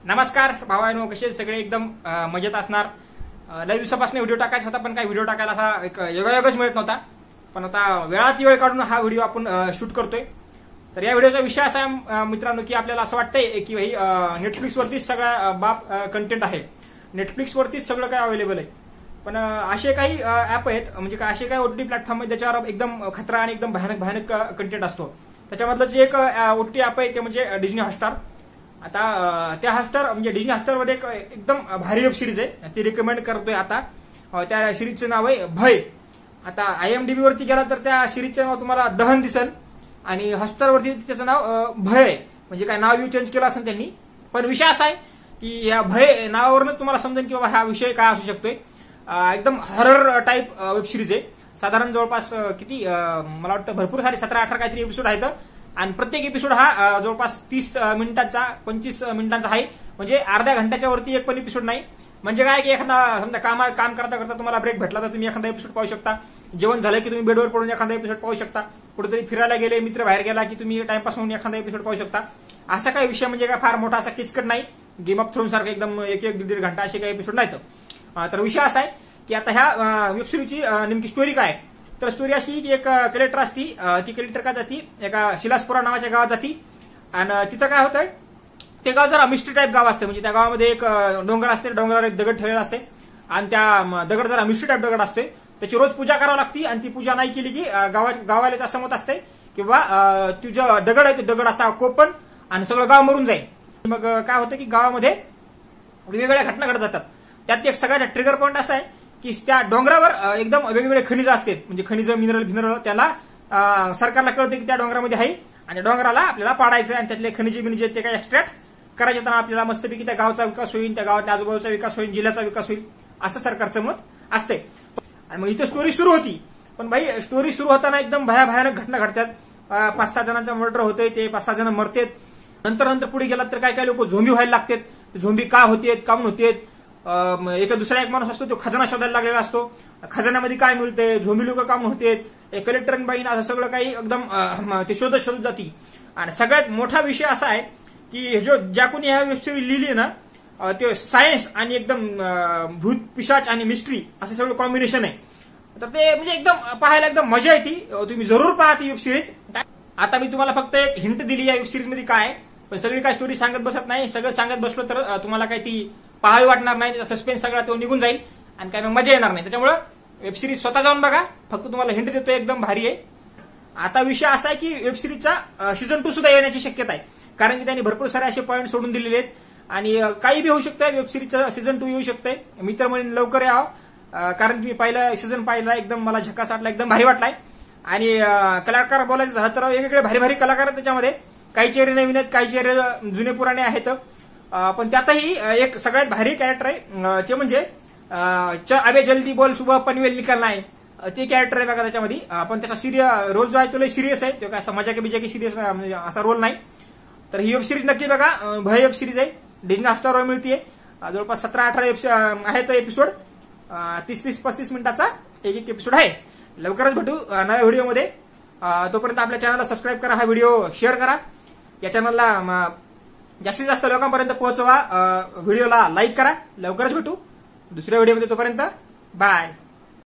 नमस्कार भावांनो, कसे सगळे एकदम मजेत असणार। लय दिवसापासून व्हिडिओ टाकायचा होता पण काही व्हिडिओ टाकायला असा एक योगायोगच मिळत नव्हता, पण आता वेळात वेळ काढून हा व्हिडिओ आपण शूट करतोय। तर या व्हिडिओचा विषय असा आहे मित्रांनो की आपल्याला असं वाटतंय की भाई नेटफ्लिक्स वरतीच सगळा बाप कंटेंट आहे, नेटफ्लिक्स वरतीच सगळं काय अवेलेबल आहे। पण असे काही ऍप आहेत, म्हणजे काय असे काही ओटीटी प्लॅटफॉर्म आहेत ज्याच्यावर एकदम खतरा आणि एकदम भयानक कंटेंट असतो। त्याच्यामधलं जे एक ओटीटी ऍप आहे ते म्हणजे डिझनी हॉटस्टार। आता त्या हॉटस्टार म्हणजे डिझनी हॉटस्टार मध्ये एक एकदम भारी वेब सिरीज आहे, ती रिकमेंड करतोय आता। त्या सिरीजचं नाव आहे भय। आता IMDb वरती गेला तर त्या सिरीजचं नाव तुम्हाला दहन दिसेल आणि हॉटस्टार वरती त्याचं नाव भय आहे। म्हणजे काय नाव चेंज केलं असेल त्यांनी, पण विषय असा आहे की या भय नावावरून तुम्हाला समजेल की बाबा हा विषय काय असू शकतोय। एकदम हॉरर टाइप वेब सिरीज आहे। साधारण जवळपास किती मला वाटतं भरपूर सारे 17-18 काहीतरी एपिसोड आहेत आणि प्रत्येक एपिसोड हा जवळपास 30 मिनिटांचा 25 मिनिटांचा आहे। म्हणजे अर्ध्या घंट्याच्या वरती एक पण एपिसोड नाही। म्हणजे काय की एखादा समजा काम करता करता तुम्हाला ब्रेक भेटला तर तुम्ही एखादा एपिसोड पाहू शकता। जेवण झालं की तुम्ही बेडवर पडून एखादा एपिसोड पाहू शकता। कुठेतरी फिरायला गेले, मित्र बाहेर गेला की तुम्ही टाइमपास म्हणून एखादा एपिसोड पाहू शकता। असा काही विषय म्हणजे काय फार मोठा असा किचकट नाही, गेम ऑफ थ्रोन सारखं एकदम एक दीड घंटा असे काही एपिसोड नाहीत। तर विषय असा आहे की आता ह्या वेब सिरीजची नेमकी स्टोरी काय आहे। तर स्टोरी अशी की एक कलेक्टर असती, ती कलेक्टर काय जाती एका शिलासपुरा नावाच्या गावात जाती आणि तिथं काय होतंय, ते गाव जरा मिस्ट्री टाईप गाव असते। म्हणजे त्या गावामध्ये एक डोंगर असते, डोंगरावर एक दगड ठेवलेला असते आणि त्या दगड जरा मिस्ट्री टाईप दगड असते, त्याची रोज पूजा करावी लागते आणि ती पूजा नाही केली की गावाला असं मत असते की बाबा तुझा दगड आहे, तो दगड असा कोपन आणि सगळं गाव मरून जाईल। मग काय होतं की गावामध्ये वेगवेगळ्या घटना घडत जातात। त्यात एक सगळ्यात ट्रिगर पॉईंट असा आहे की त्या डोंगरावर एकदम वेगवेगळे खनिज असतात, म्हणजे खनिज मिनरल त्याला सरकारला कळते की त्या डोंगरामध्ये आहे आणि डोंगराला आपल्याला पाडायचं आणि त्यातले खनिज बिनिज ते काही एक्स्ट्रॅक्ट करायचे, तर आपल्याला मस्तपैकी त्या गावचा विकास होईल, त्या गावातल्या आजूबाजूचा विकास होईल, जिल्ह्याचा विकास होईल, असं सरकारचं मत असते। आणि मग इथे स्टोरी सुरू होती, पण भाई स्टोरी सुरू होताना एकदम भयानक घटना घडतात। 5-6 जणांचा मर्डर होतोय, ते 5-6 जण मरतात। नंतर पुढे गेलात तर काय लोक झोंबी व्हायला लागतात। झोंबी का होतेत, काऊन होतेत, एक दुसरा एक माणूस असतो तो खजाना शोधायला लागलेला असतो, खजान्यामध्ये काय मिळते, झोंबी लोक काम होतेत, कलेक्टर बाईन असं सगळं काही एकदम ते शोधत जाती। आणि सगळ्यात मोठा विषय असा आहे की ज्या कोणी ह्या वेबसिरीज लिहिली ना, ते सायन्स आणि एकदम भूत पिशाच आणि मिस्ट्री असं सगळं कॉम्बिनेशन आहे। तर ते म्हणजे एकदम पाहायला एकदम मजा येते, तुम्ही जरूर पहा ती वेबसिरीज। आता मी तुम्हाला फक्त एक हिंट दिली या वेबसिरीज मध्ये काय, पण सगळी काय स्टोरी सांगत बसत नाही। सगळं सांगत बसलो तर तुम्हाला काय ती पाहावी वाटणार नाही, त्याचा सस्पेन्स सगळा तो निघून जाईल आणि काय मग मजा येणार नाही। त्याच्यामुळे वेबसिरीज स्वतः जाऊन बघा, फक्त तुम्हाला हिंट देतोय, एकदम भारी आहे। आता विषय असा आहे की वेबसिरीजचा सीझन 2 सुद्धा येण्याची शक्यता आहे, कारण की त्यांनी भरपूर सारे असे पॉईंट सोडून दिलेले आहेत आणि काही बी होऊ शकतंय, वेबसिरीजचं सीझन 2 येऊ शकतंय। मी तर म्हणेन लवकर यावं, कारण की मी पहिला सीझन पाहिला, एकदम मला झकास वाटला, एकदम भारी वाटलाय। आणि कलाकार बोलायचं झालं तर वेगवेगळे भारी भारी कलाकार आहेत त्याच्यामध्ये, काही चेहरे नवीन आहेत, काही चेहरे जुने पुराणे आहेत। पण त्यातही एक सगळ्यात भारी कॅरेक्टर आहे, ते म्हणजे अबे जल्दी बोल सुबह पनवेल निकलना आहे, ते कॅरेक्टर आहे बघा त्याच्यामध्ये। पण त्याचा रोल जो आहे तो लय सिरियस आहे, तो काय समाजा की सिरियस म्हणजे असा रोल नाही। तर ही वेब सिरीज नक्की बघा, भय वेब सिरीज आहे, डिझनी हॉटस्टारवर मिळतीये। जवळपास 17-18 आहेत एपिसोड, 30-35 मिनिटाचा एक एपिसोड आहे। लवकरच भेटू नव्या व्हिडिओमध्ये, तोपर्यंत आपल्या चॅनलला सबस्क्राईब करा, हा व्हिडिओ शेअर करा, या चॅनलला जास्तीत जास्त लोकांपर्यंत पोहोचवा, व्हिडिओला लाईक करा। लवकरच भेटू दुसऱ्या व्हिडिओमध्ये, तोपर्यंत बाय।